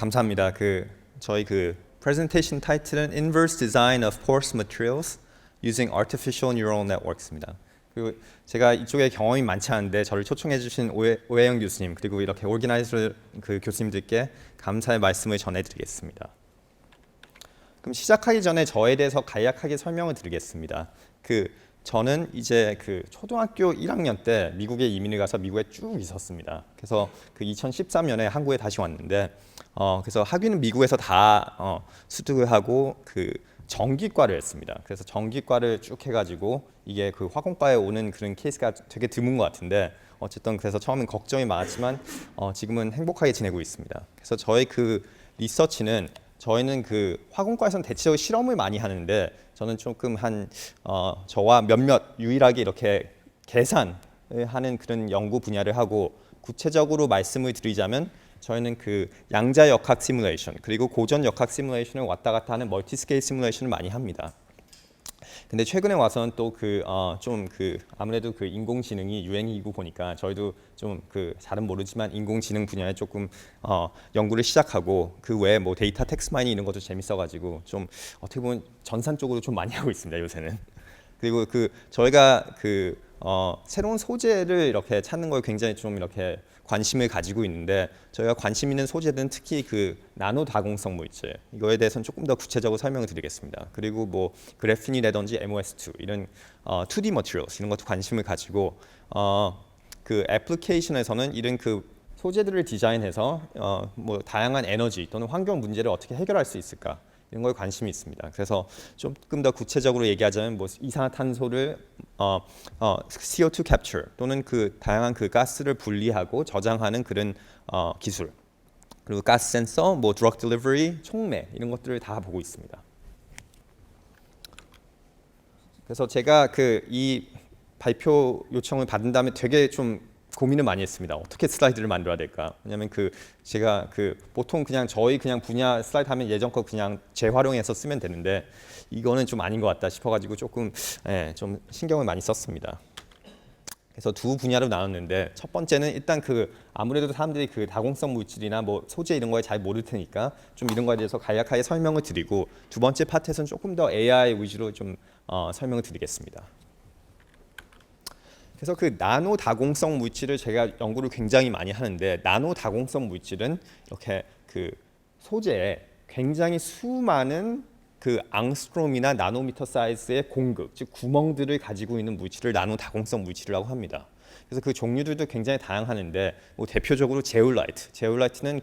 감사합니다. 저희 presentation 타이틀은 Inverse Design of Porous Materials Using Artificial Neural Networks입니다. 그리고 제가 이쪽에 경험이 많지 않은데 저를 초청해 주신 오해영 교수님 그리고 이렇게 오르기나이저 교수님들께 감사의 말씀을 전해드리겠습니다. 그럼 시작하기 전에 저에 대해서 간략하게 설명을 드리겠습니다. 저는 이제 초등학교 1학년 때 미국에 이민을 가서 미국에 쭉 있었습니다. 그래서 2013년에 한국에 다시 왔는데 그래서 학위는 미국에서 다 수득을 하고 전기과를 했습니다. 그래서 전기과를 쭉 해가지고 이게 화공과에 오는 그런 케이스가 되게 드문 것 같은데 어쨌든 그래서 처음엔 걱정이 많았지만 지금은 행복하게 지내고 있습니다. 그래서 저의 리서치는 저희는 화공과에서는 대체적으로 실험을 많이 하는데 저는 조금 저와 몇몇 유일하게 이렇게 계산을 하는 그런 연구 분야를 하고 구체적으로 말씀을 드리자면 저희는 양자 역학 시뮬레이션 그리고 고전 역학 시뮬레이션을 왔다 갔다 하는 멀티 스케일 시뮬레이션을 많이 합니다. 근데 최근에 와서는 또 아무래도 인공지능이 유행이고 보니까 저희도 좀 잘은 모르지만 인공지능 분야에 조금 연구를 시작하고 외에 뭐 데이터 텍스트 마이닝 이런 것도 재밌어가지고 좀 어떻게 보면 전산 쪽으로 좀 많이 하고 있습니다 요새는. 그리고 저희가 새로운 소재를 이렇게 찾는 걸 굉장히 좀 이렇게 관심을 가지고 있는데 저희가 관심 있는 소재들은 특히 나노 다공성 물질 이거에 대해서는 조금 더 구체적으로 설명을 드리겠습니다. 그리고 뭐 그래핀이라든지 MOS2 이런 2D materials 이런 것도 관심을 가지고 애플리케이션에서는 이런 소재들을 디자인해서 뭐 다양한 에너지 또는 환경 문제를 어떻게 해결할 수 있을까 이런 거에 관심이 있습니다. 그래서 조금 더 구체적으로 얘기하자면 뭐 이산화탄소를 CO2 capture 또는 다양한 가스를 분리하고 저장하는 그런 기술 그리고 가스 센서, 뭐 drug delivery, 촉매 이런 것들을 다 보고 있습니다. 그래서 제가 이 발표 요청을 받은 다음에 되게 좀 고민을 많이 했습니다. 어떻게 슬라이드를 만들어야 될까? 왜냐면 제가 보통 저희 분야 슬라이드 하면 예전 거 그냥 재활용해서 쓰면 되는데 이거는 좀 아닌 것 같다 싶어가지고 조금 좀 신경을 많이 썼습니다. 그래서 두 분야로 나눴는데 첫 번째는 일단 아무래도 사람들이 다공성 물질이나 뭐 소재 이런 거에 잘 모를 테니까 좀 이런 거에 대해서 간략하게 설명을 드리고 두 번째 파트에서는 조금 더 AI 위주로 좀 설명을 드리겠습니다. 그래서 나노 다공성 물질을 제가 연구를 굉장히 많이 하는데 나노 다공성 물질은 이렇게 소재에 굉장히 수많은 앙스트롬이나 나노미터 사이즈의 공극, 즉 구멍들을 가지고 있는 물질을 나노 다공성 물질이라고 합니다. 그래서 종류들도 굉장히 다양하는데 뭐 대표적으로 제올라이트는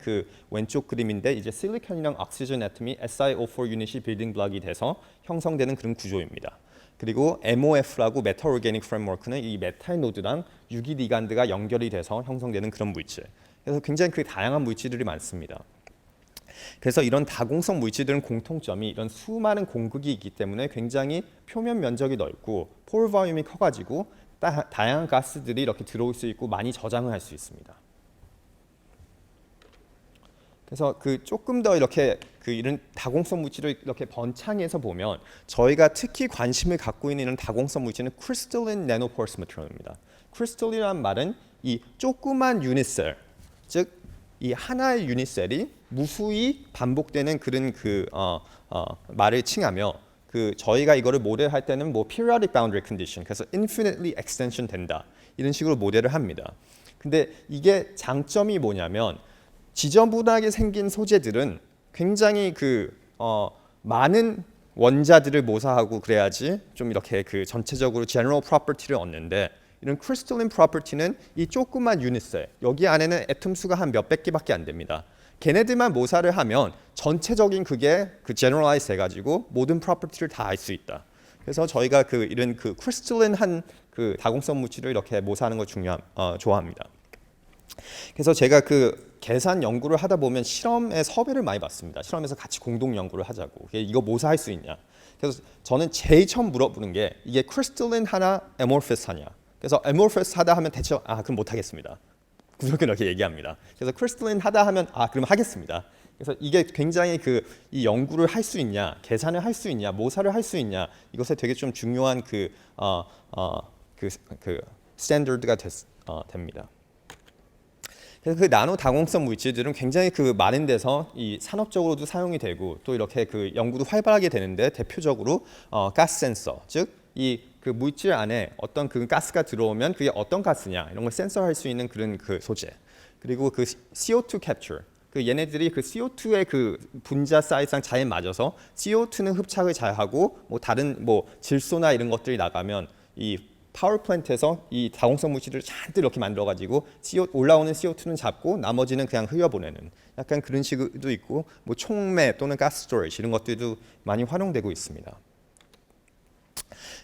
왼쪽 그림인데 이제 실리콘이랑 옥시전 애톰이 SiO4 유닛이 빌딩 블록이 돼서 형성되는 그런 구조입니다. 그리고 MOF라고 메탈 오르게닉 프레임워크는 이 메탈 노드랑 유기 리간드가 연결이 돼서 형성되는 그런 물질. 그래서 굉장히 다양한 물질들이 많습니다. 그래서 이런 다공성 물질들은 공통점이 이런 수많은 공극이 있기 때문에 굉장히 표면 면적이 넓고 폴 볼륨이 커가지고 다양한 가스들이 이렇게 들어올 수 있고 많이 저장을 할 수 있습니다. 그래서 조금 더 이렇게 이런 다공성 물질을 이렇게 번창해서 보면 저희가 특히 관심을 갖고 있는 이런 다공성 물질은 crystalline nanoporous material입니다. crystalline이란 말은 이 조그만 유닛셀, 즉 이 하나의 유닛셀이 무수히 반복되는 그런 말을 칭하며 저희가 이거를 모델할 때는 뭐 periodic boundary condition, 그래서 infinitely extension 된다 이런 식으로 모델을 합니다. 근데 이게 장점이 뭐냐면 지저분하게 생긴 소재들은 굉장히 많은 원자들을 모사하고 그래야지 좀 이렇게 전체적으로 general property를 얻는데 이런 crystalline property는 이 조그만 유닛셀 여기 안에는 애톰 수가 한 몇백 개밖에 안 됩니다. 걔네들만 모사를 하면 전체적인 그게 generalize 해가지고 모든 property를 다 알 수 있다. 그래서 저희가 이런 crystalline한 다공성 물질을 이렇게 모사하는 걸 좋아합니다. 그래서 제가 계산 연구를 하다 보면 실험에 섭외를 많이 받습니다. 실험에서 같이 공동 연구를 하자고. 이거 모사할 수 있냐? 그래서 저는 제일 처음 물어보는 게 이게 crystalline 하나, amorphous 하냐? 그래서 amorphous 하다 하면 대체 그럼 못 하겠습니다. 무조건 이렇게 얘기합니다. 그래서 crystalline 하다 하면 그럼 하겠습니다. 그래서 이게 굉장히 이 연구를 할 수 있냐, 계산을 할 수 있냐, 모사를 할 수 있냐 이것에 되게 좀 중요한 스탠더드가 됩니다. 그래서 그 나노 다공성 물질들은 굉장히 그 많은 데서 이 산업적으로도 사용이 되고 또 이렇게 그 연구도 활발하게 되는데 대표적으로 가스 센서, 즉 이 그 물질 안에 어떤 그 가스가 들어오면 그게 어떤 가스냐 이런 걸 센서할 수 있는 그런 그 소재. 그리고 그 CO2 캡처. 그 얘네들이 그 CO2의 그 분자 사이즈랑 잘 맞아서 CO2는 흡착을 잘 하고 뭐 다른 뭐 질소나 이런 것들이 나가면 이 파워 플랜트에서 이 다공성 물질을 잔뜩 이렇게 만들어 가지고 올라오는 CO2는 잡고 나머지는 그냥 흘려보내는 약간 그런 식도 있고 뭐 촉매 또는 가스 스토리지 이런 것들도 많이 활용되고 있습니다.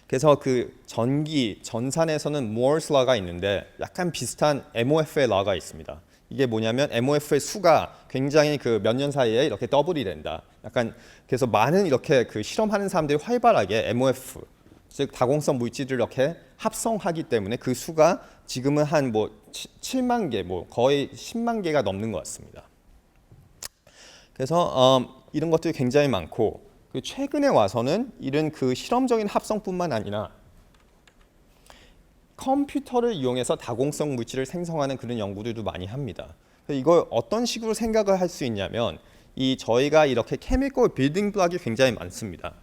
그래서 그 전산에서는 Moore's Law가 있는데 약간 비슷한 MOF의 Law가 있습니다. 이게 뭐냐면 MOF의 수가 굉장히 그 몇 년 사이에 이렇게 더블이 된다. 약간 그래서 많은 이렇게 그 실험하는 사람들이 활발하게 MOF 즉 다공성 물질을 이렇게 합성하기 때문에 그 수가 지금은 한 뭐 7만 개, 뭐 거의 10만 개가 넘는 것 같습니다. 그래서 이런 것들이 굉장히 많고 그 최근에 와서는 이런 그 실험적인 합성뿐만 아니라 컴퓨터를 이용해서 다공성 물질을 생성하는 그런 연구들도 많이 합니다. 이걸 어떤 식으로 생각을 할 수 있냐면 이 저희가 이렇게 케미컬 빌딩 블록이 굉장히 많습니다.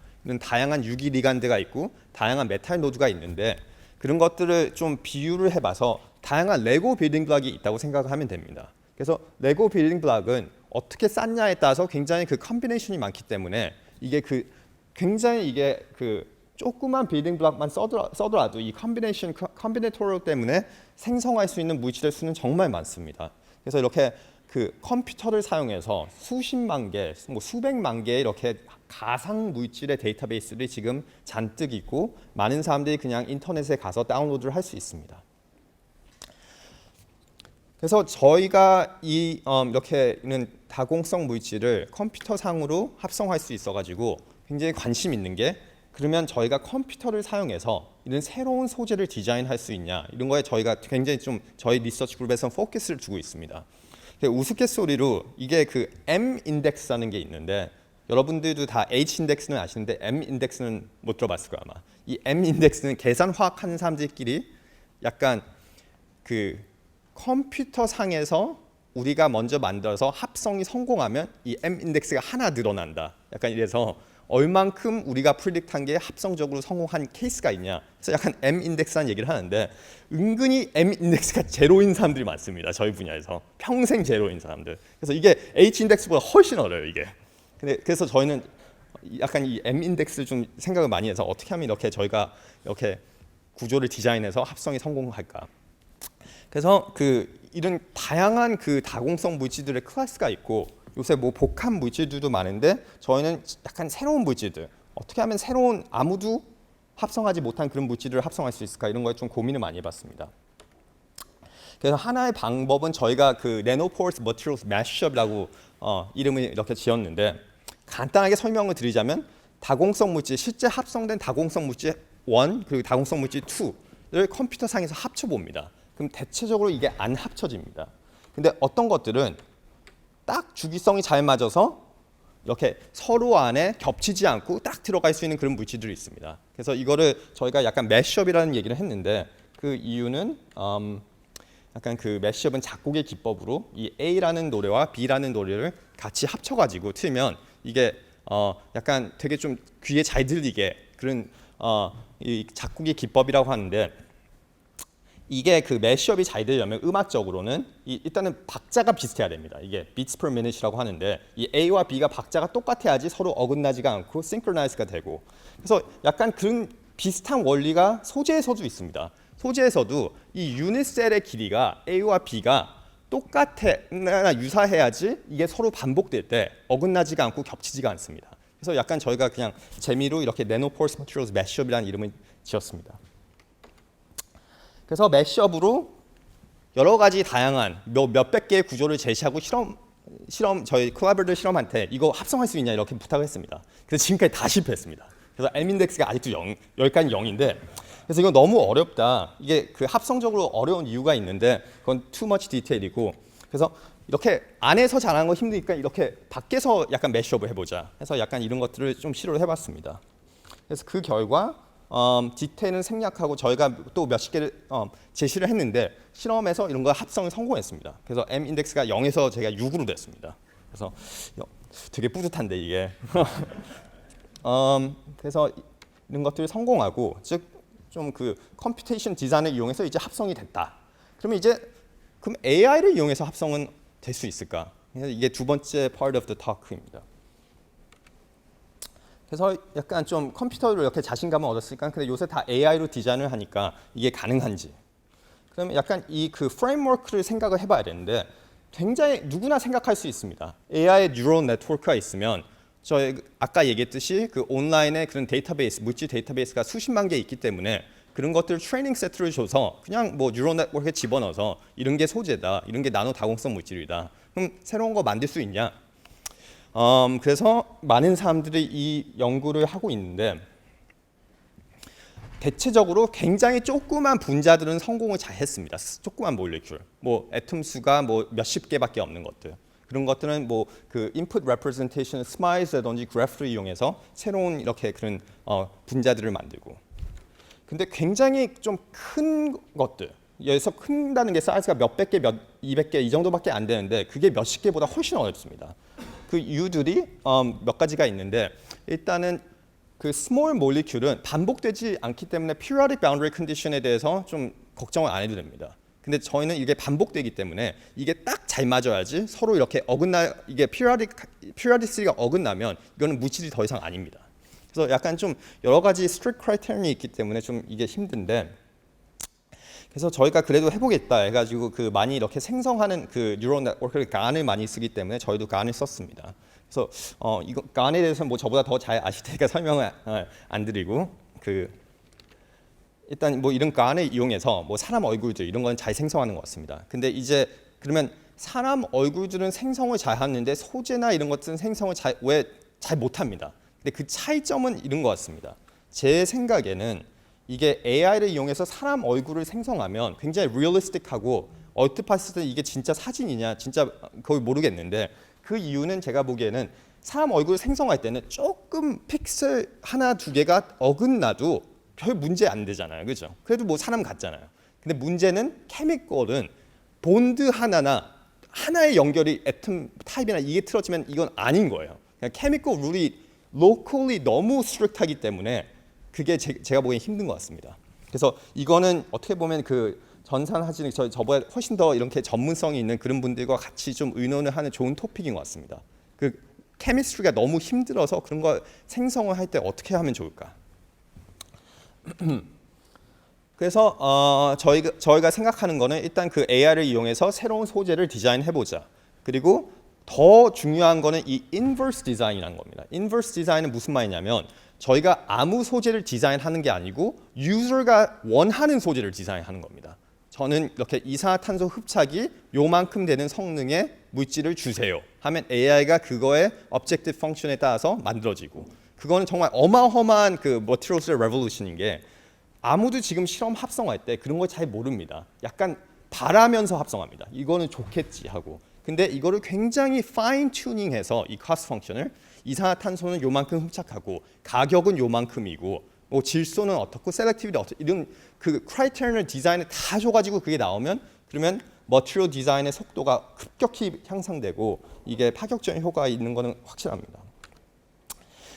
다양한 유기 리간드가 있고 다양한 메탈 노드가 있는데 그런 것들을 좀 비유를 해봐서 다양한 레고 빌딩 블록이 있다고 생각을 하면 됩니다. 그래서 레고 빌딩 블록은 어떻게 쌓냐에 따라서 굉장히 그 컨비네이션이 많기 때문에 이게 그 굉장히 이게 그 조그만 빌딩 블록만 써더라도 이 컨비네이토럴 때문에 생성할 수 있는 물질의 수는 정말 많습니다. 그래서 이렇게 그 컴퓨터를 사용해서 수십만 개, 뭐 수백만 개의 이렇게 가상 물질의 데이터베이스들이 지금 잔뜩 있고 많은 사람들이 그냥 인터넷에 가서 다운로드를 할 수 있습니다. 그래서 저희가 이렇게는 다공성 물질을 컴퓨터상으로 합성할 수 있어가지고 굉장히 관심 있는 게 그러면 저희가 컴퓨터를 사용해서 이런 새로운 소재를 디자인할 수 있냐 이런 거에 저희가 굉장히 좀 저희 리서치 그룹에서 포커스를 두고 있습니다. 우스갯소리로 이게 그 M 인덱스라는 게 있는데 여러분들도 다 H 인덱스는 아시는데 M 인덱스는 못 들어봤을 거야 아마. 이 M 인덱스는 계산 화학하는 사람들끼리 약간 그 컴퓨터 상에서 우리가 먼저 만들어서 합성이 성공하면 이 M 인덱스가 하나 늘어난다. 약간 이래서 얼만큼 우리가 프리딕트한 게 합성적으로 성공한 케이스가 있냐. 그래서 약간 M 인덱스라는 얘기를 하는데 은근히 M 인덱스가 제로인 사람들이 많습니다. 저희 분야에서 평생 제로인 사람들. 그래서 이게 H 인덱스보다 훨씬 어려요 이게. 그래서 저희는 약간 이 M 인덱스를 좀 생각을 많이 해서 어떻게 하면 이렇게 저희가 이렇게 구조를 디자인해서 합성이 성공할까. 그래서 그 이런 다양한 그 다공성 물질들의 클래스가 있고 요새 뭐 복합 물질들도 많은데 저희는 약간 새로운 물질들 어떻게 하면 새로운 아무도 합성하지 못한 그런 물질을 합성할 수 있을까 이런 거에 좀 고민을 많이 해봤습니다. 그래서 하나의 방법은 저희가 그 Nanoporous Materials Mashup이라고 이름을 이렇게 지었는데 간단하게 설명을 드리자면 다공성 물질 실제 합성된 다공성 물질 1 그리고 다공성 물질 2를 컴퓨터상에서 합쳐봅니다. 그럼 대체적으로 이게 안 합쳐집니다. 근데 어떤 것들은 딱 주기성이 잘 맞아서 이렇게 서로 안에 겹치지 않고 딱 들어갈 수 있는 그런 물질들이 있습니다. 그래서 이거를 저희가 약간 매시업이라는 얘기를 했는데 그 이유는 약간 그 매시업은 작곡의 기법으로 이 A라는 노래와 B라는 노래를 같이 합쳐가지고 틀면 이게 약간 되게 좀 귀에 잘 들리게 그런 이 작곡의 기법이라고 하는데 이게 그 매시업이 잘 되려면 음악적으로는 일단은 박자가 비슷해야 됩니다. 이게 beats per minute이라고 하는데 이 A와 B가 박자가 똑같아야지 서로 어긋나지가 않고 synchronize가 되고 그래서 약간 그런 비슷한 원리가 소재에서도 있습니다. 소재에서도 이 유닛 셀의 길이가 A와 B가 똑같거나 유사해야지 이게 서로 반복될 때 어긋나지가 않고 겹치지가 않습니다. 그래서 약간 저희가 그냥 재미로 이렇게 Nanoporous Materials Mashup이라는 이름을 지었습니다. 그래서 매시업으로 여러 가지 다양한 몇백 개의 구조를 제시하고 실험 저희 콜라보레이터 실험한테 이거 합성할 수 있냐 이렇게 부탁을 했습니다. 그래서 지금까지 다 실패했습니다. 그래서 M 인덱스가 아직도 0, 여기까지 0인데 그래서 이거 너무 어렵다. 이게 그 합성적으로 어려운 이유가 있는데 그건 too much detail이고 그래서 이렇게 안에서 잘하는 거 힘드니까 이렇게 밖에서 약간 매시업을 해보자. 해서 약간 이런 것들을 좀 시도를 해봤습니다. 그래서 그 결과 디테일은 생략하고 저희가 또 몇십 개를 제시를 했는데 실험에서 이런 거 합성을 성공했습니다. 그래서 M 인덱스가 0에서 제가 6으로 됐습니다. 그래서 되게 뿌듯한데 이게. 그래서 이런 것들을 성공하고 즉 좀 그 컴퓨테이션 디자인을 이용해서 이제 합성이 됐다. 그러면 이제 그럼 AI를 이용해서 합성은 될 수 있을까? 이게 두 번째 part of the talk입니다. 그래서 약간 좀 컴퓨터로 이렇게 자신감을 얻었으니까 근데 요새 다 AI로 디자인을 하니까 이게 가능한지. 그러면 약간 이 그 프레임워크를 생각을 해봐야 되는데 굉장히 누구나 생각할 수 있습니다. AI의 뉴럴 네트워크가 있으면 저희 아까 얘기했듯이 그 온라인에 그런 데이터베이스, 물질 데이터베이스가 수십만 개 있기 때문에 그런 것들 트레이닝 세트를 줘서 그냥 뭐 뉴럴 네트워크에 집어넣어서 이런 게 소재다, 이런 게 나노 다공성 물질이다. 그럼 새로운 거 만들 수 있냐? 그래서 많은 사람들이 이 연구를 하고 있는데 대체적으로 굉장히 조그만 분자들은 성공을 잘 했습니다. 조그만 몰리큘, 뭐 애톰 수가 뭐 몇십 개밖에 없는 것들. 그런 것들은 뭐 그 input representation, SMILES라든지 그래프를 이용해서 새로운 이렇게 그런 분자들을 만들고. 근데 굉장히 좀 큰 것들, 여기서 큰다는 게 사이즈가 몇백 개, 몇 200개 이 정도밖에 안 되는데 그게 몇십 개보다 훨씬 어렵습니다. 그 이유들이 몇 가지가 있는데 일단은 그 스몰 몰리큘은 반복되지 않기 때문에 periodic boundary condition에 대해서 좀 걱정을 안 해도 됩니다. 근데 저희는 이게 반복되기 때문에 이게 딱 잘 맞아야지 서로 이렇게 이게 periodicity가 어긋나면 이거는 물질이 더 이상 아닙니다. 그래서 약간 좀 여러 가지 strict criterion 있기 때문에 좀 이게 힘든데 그래서 저희가 그래도 해보겠다 해가지고 그 많이 이렇게 생성하는 그 뉴럴 네트워크를 GAN을 많이 쓰기 때문에 저희도 GAN을 썼습니다. 그래서 이거 GAN에 대해서는 뭐 저보다 더 잘 아실 테니까 설명을 안 드리고 그 일단 뭐 이런 GAN을 이용해서 뭐 사람 얼굴들 이런 건 잘 생성하는 것 같습니다. 근데 이제 그러면 사람 얼굴들은 생성을 잘 하는데 소재나 이런 것들은 생성을 왜 잘 못합니다. 근데 그 차이점은 이런 것 같습니다. 제 생각에는 이게 AI를 이용해서 사람 얼굴을 생성하면 굉장히 리얼리스틱하고 얼핏 봤을 때 이게 진짜 사진이냐 진짜 거의 모르겠는데 그 이유는 제가 보기에는 사람 얼굴을 생성할 때는 조금 픽셀 하나 두 개가 어긋나도 별 문제 안 되잖아요. 그죠? 그래도 뭐 사람 같잖아요. 근데 문제는 케미컬은 본드 하나의 연결이 애톰 타입이나 이게 틀어지면 이건 아닌 거예요. 그냥 케미컬 룰이 로컬리 너무 스트릭트하기 때문에 그게 제가 보기엔 힘든 것 같습니다. 그래서 이거는 어떻게 보면 그 전산하시는 저보다 훨씬 더 이렇게 전문성이 있는 그런 분들과 같이 좀 의논을 하는 좋은 토픽인 것 같습니다. 그 케미스트리가 너무 힘들어서 그런 걸 생성을 할 때 어떻게 하면 좋을까? 그래서 저희가 생각하는 거는 일단 그 AI를 이용해서 새로운 소재를 디자인해보자. 그리고 더 중요한 거는 이 인버스 디자인이라는 겁니다. 인버스 디자인은 무슨 말이냐면 저희가 아무 소재를 디자인하는 게 아니고 유저가 원하는 소재를 디자인하는 겁니다. 저는 이렇게 이산화탄소 흡착이 요만큼 되는 성능의 물질을 주세요 하면 AI가 그거의 objective function에 따라서 만들어지고 그거는 정말 어마어마한 그 materials revolution인 게 아무도 지금 실험 합성할 때 그런 걸 잘 모릅니다. 약간 바라면서 합성합니다. 이거는 좋겠지 하고. 근데 이거를 굉장히 파인 튜닝해서 이 cost function을 이산화탄소는 요만큼 흡착하고 가격은 요만큼이고 뭐 질소는 어떻고 셀렉티비티 어떻고 이런 그 크라이테리언을 디자인을 다 줘가지고 그게 나오면 그러면 머티리얼 디자인의 속도가 급격히 향상되고 이게 파격적인 효과가 있는 거는 확실합니다.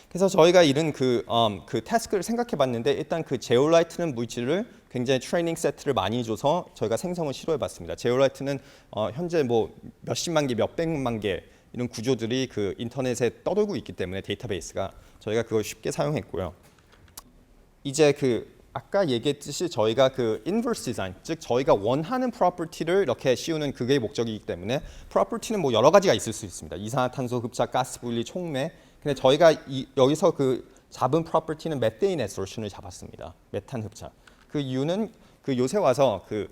그래서 저희가 이런 그 태스크를 생각해봤는데 일단 그 제올라이트는 물질을 굉장히 트레이닝 세트를 많이 줘서 저희가 생성을 시도해봤습니다. 제올라이트는 현재 뭐 몇십만 개, 몇백만 개 이런 구조들이 그 인터넷에 떠돌고 있기 때문에 데이터베이스가 저희가 그걸 쉽게 사용했고요. 이제 그 아까 얘기했듯이 저희가 그 인버스 디자인, 즉 저희가 원하는 프로퍼티를 이렇게 씌우는 그게 목적이기 때문에 프로퍼티는 뭐 여러 가지가 있을 수 있습니다. 이산화탄소 흡착, 가스 분리, 촉매. 근데 저희가 여기서 그 잡은 프로퍼티는 메테인 에서션을 잡았습니다. 메탄 흡착. 그 이유는 그 요새 와서 그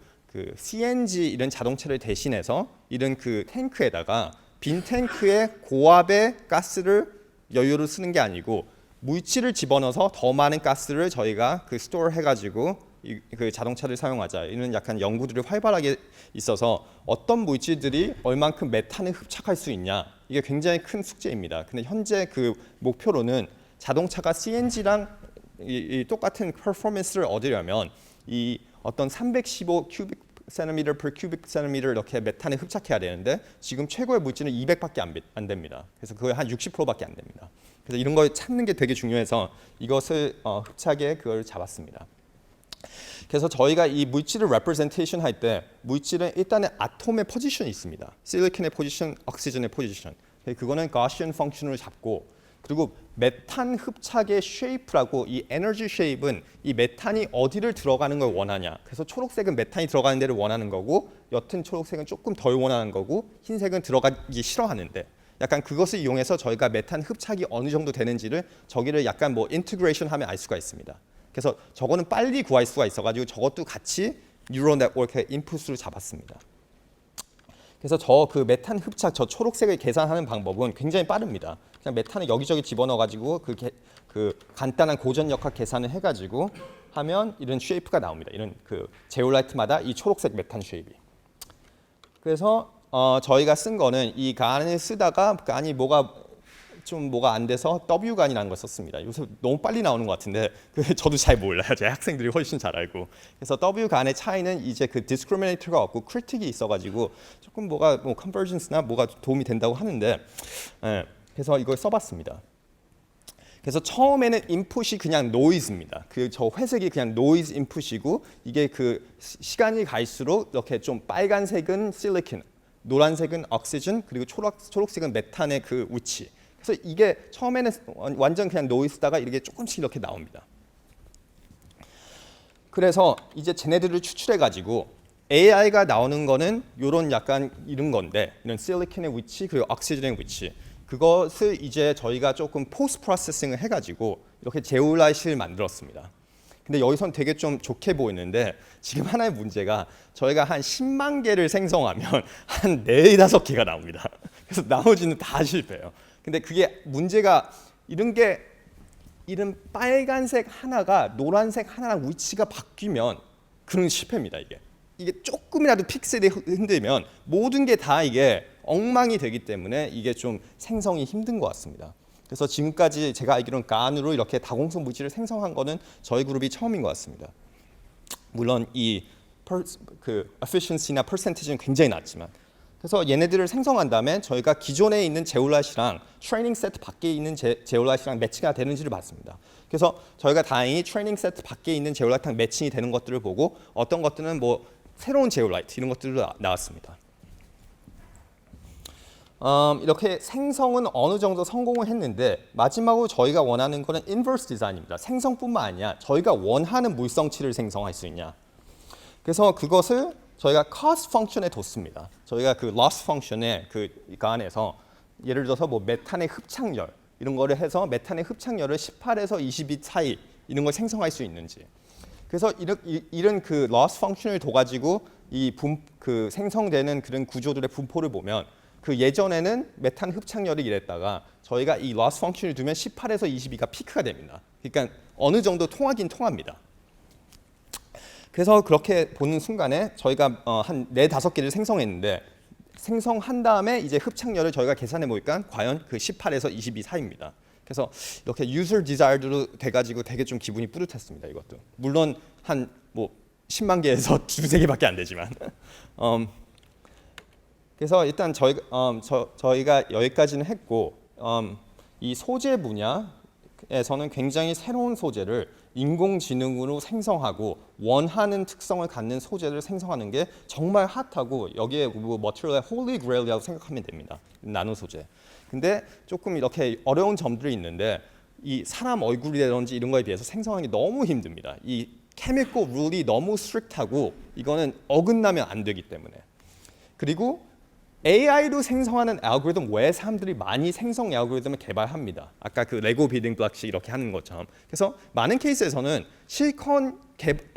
CNG 이런 자동차를 대신해서 이런 그 탱크에다가 빈 탱크에 고압의 가스를 연료로 쓰는 게 아니고 물질을 집어넣어서 더 많은 가스를 저희가 그 스토어 해가지고 그 자동차를 사용하자 이런 약간 연구들이 활발하게 있어서 어떤 물질들이 얼만큼 메탄을 흡착할 수 있냐 이게 굉장히 큰 숙제입니다. 근데 현재 그 목표로는 자동차가 CNG랑 이 똑같은 퍼포먼스를 얻으려면 이 어떤 315 cubic centimeter per cubic centimeter 이렇게 메탄에 흡착해야 되는데 지금 최고의 물질은 200밖에 안 됩니다. 그래서 그거의 한 60%밖에 안 됩니다. 그래서 이런 걸 찾는 게 되게 중요해서 이것을 흡착에 그걸 잡았습니다. 그래서 저희가 이 물질을 representation 할 때 물질은 일단은 아톰의 포지션이 있습니다. 실리콘의 포지션, 옥시전의 포지션. 그거는 Gaussian 펑션으로 잡고 그리고 메탄 흡착의 shape라고 이 에너지 shape은 이 메탄이 어디를 들어가는 걸 원하냐. 그래서 초록색은 메탄이 들어가는 데를 원하는 거고 옅은 초록색은 조금 덜 원하는 거고 흰색은 들어가기 싫어하는데 약간 그것을 이용해서 저희가 메탄 흡착이 어느 정도 되는지를 저기를 약간 뭐 인티그레이션 하면 알 수가 있습니다. 그래서 저거는 빨리 구할 수가 있어가지고 저것도 같이 뉴럴 네트워크의 인풋으로 잡았습니다. 그래서 저 그 메탄 흡착 저 초록색을 계산하는 방법은 굉장히 빠릅니다. 그냥 메탄을 여기저기 집어넣어가지고 그 간단한 고전역학 계산을 해가지고 하면 이런 쉐이프가 나옵니다. 이런 그 제올라이트마다 이 초록색 메탄 쉐이프. 그래서 저희가 쓴 거는 이 간을 쓰다가 간이 뭐가 안 돼서 W간이라는 걸 썼습니다. 요새 너무 빨리 나오는 것 같은데 저도 잘 몰라요. 제 학생들이 훨씬 잘 알고. 그래서 W간의 차이는 이제 그 discriminator가 없고 critic이 있어가지고 조금 뭐가 뭐 convergence나 뭐가 도움이 된다고 하는데, 그래서 이걸 써봤습니다. 그래서 처음에는 인풋이 그냥 noise입니다. 그 저 회색이 그냥 noise 인풋이고 이게 그 시간이 갈수록 이렇게 좀 빨간색은 silicon, 노란색은 oxygen 그리고 초록색은 메탄의 그 위치. 그래서 이게 처음에는 완전 그냥 노이스다가 이렇게 조금씩 이렇게 나옵니다. 그래서 이제 쟤네들을 추출해가지고 AI가 나오는 거는 이런 약간 이런 건데 이런 실리콘의 위치 그리고 옥시전의 위치 그것을 이제 저희가 조금 포스트 프로세싱을 해가지고 이렇게 제올라이트를 만들었습니다. 근데 여기선 되게 좀 좋게 보이는데 지금 하나의 문제가 저희가 한 10만 개를 생성하면 한 4-5개가 나옵니다. 그래서 나머지는 다 실패해요. 근데 그게 문제가 이런 빨간색 하나가 노란색 하나랑 위치가 바뀌면 그런 실패입니다. 이게 조금이라도 픽셀이 흔들면 모든 게 다 이게 엉망이 되기 때문에 이게 좀 생성이 힘든 것 같습니다. 그래서 지금까지 제가 알기로는 간으로 이렇게 다공성 물질을 생성한 거는 저희 그룹이 처음인 것 같습니다. 물론 그 efficiency나 percentage는 굉장히 낮지만 그래서 얘네들을 생성한 다음에 저희가 기존에 있는 제올라이트랑 트레이닝 세트 밖에 있는 제올라이트랑 매치가 되는지를 봤습니다. 그래서 저희가 다행히 트레이닝 세트 밖에 있는 제올라이트랑 매칭이 되는 것들을 보고 어떤 것들은 뭐 새로운 제올라이트 이런 것들도 나왔습니다. 이렇게 생성은 어느 정도 성공을 했는데 마지막으로 저희가 원하는 거는 인버스 디자인입니다. 생성뿐만 아니라 저희가 원하는 물성치를 생성할 수 있냐. 그래서 그것을 저희가 cost 펑션에 뒀습니다. 저희가 그 loss 펑션에 그 안에서 예를 들어서 뭐 메탄의 흡착열 이런 거를 해서 메탄의 흡착열을 18에서 22 사이 이런 걸 생성할 수 있는지. 그래서 이런 그 loss 펑션을 둬가지고 그 생성되는 그런 구조들의 분포를 보면 그 예전에는 메탄 흡착열이 이랬다가 저희가 이 loss 펑션을 두면 18에서 22가 피크가 됩니다. 그러니까 어느 정도 통하긴 통합니다. 그래서 그렇게 보는 순간에 저희가 한 4-5개를 생성했는데 생성한 다음에 이제 흡착열을 저희가 계산해 보니까 과연 그 18에서 22 사이입니다. 그래서 이렇게 user desired로 돼가지고 되게 좀 기분이 뿌듯했습니다. 이것도 물론 한 뭐 10만 개에서 2-3개밖에 안 되지만 그래서 일단 저희가 여기까지는 했고 이 소재 분야에서는 굉장히 새로운 소재를 인공지능으로 생성하고 원하는 특성을 갖는 소재를 생성하는 게 정말 핫하고 여기에 뭐 머티리얼의 홀리 그레일이라고 생각하면 됩니다. 나노 소재. 근데 조금 이렇게 어려운 점들이 있는데 이 사람 얼굴이라든지 이런 거에 비해서 생성하기 너무 힘듭니다. 이 케미컬 룰이 너무 스트릭트하고 이거는 어긋나면 안 되기 때문에. 그리고 AI로 생성하는 알고리즘 왜 사람들이 많이 생성 알고리즘을 개발합니다. 아까 그 레고 빌딩 블록씩 이렇게 하는 것처럼. 그래서 많은 케이스에서는 실컷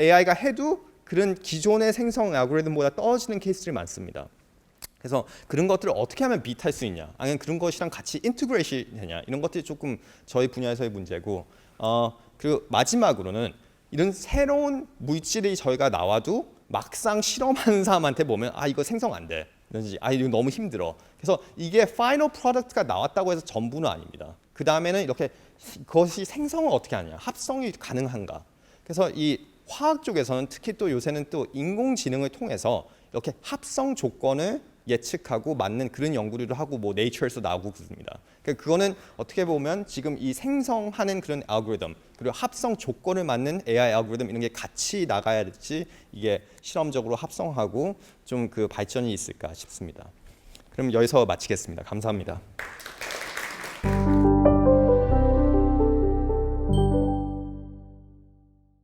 AI가 해도 그런 기존의 생성 알고리즘보다 떨어지는 케이스들이 많습니다. 그래서 그런 것들을 어떻게 하면 비트할 수 있냐, 아니면 그런 것이랑 같이 인티그레이션 되냐, 이런 것들이 조금 저희 분야에서의 문제고, 그리고 마지막으로는 이런 새로운 물질이 저희가 나와도 막상 실험하는 사람한테 보면 이거 생성 안 돼. 이거 너무 힘들어. 그래서 이게 파이널 프로덕트가 나왔다고 해서 전부는 아닙니다. 그 다음에는 이렇게 그것이 생성을 어떻게 하냐, 합성이 가능한가. 그래서 이 화학 쪽에서는 특히 또 요새는 또 인공지능을 통해서 이렇게 합성 조건을 예측하고 맞는 그런 연구를 하고 뭐 네이처에서 나오고 그렇습니다. 그러니까 그거는 어떻게 보면 지금 이 생성하는 그런 알고리즘 그리고 합성 조건을 맞는 AI 알고리즘 이런 게 같이 나가야지 이게 실험적으로 합성하고 좀 그 발전이 있을까 싶습니다. 그럼 여기서 마치겠습니다. 감사합니다.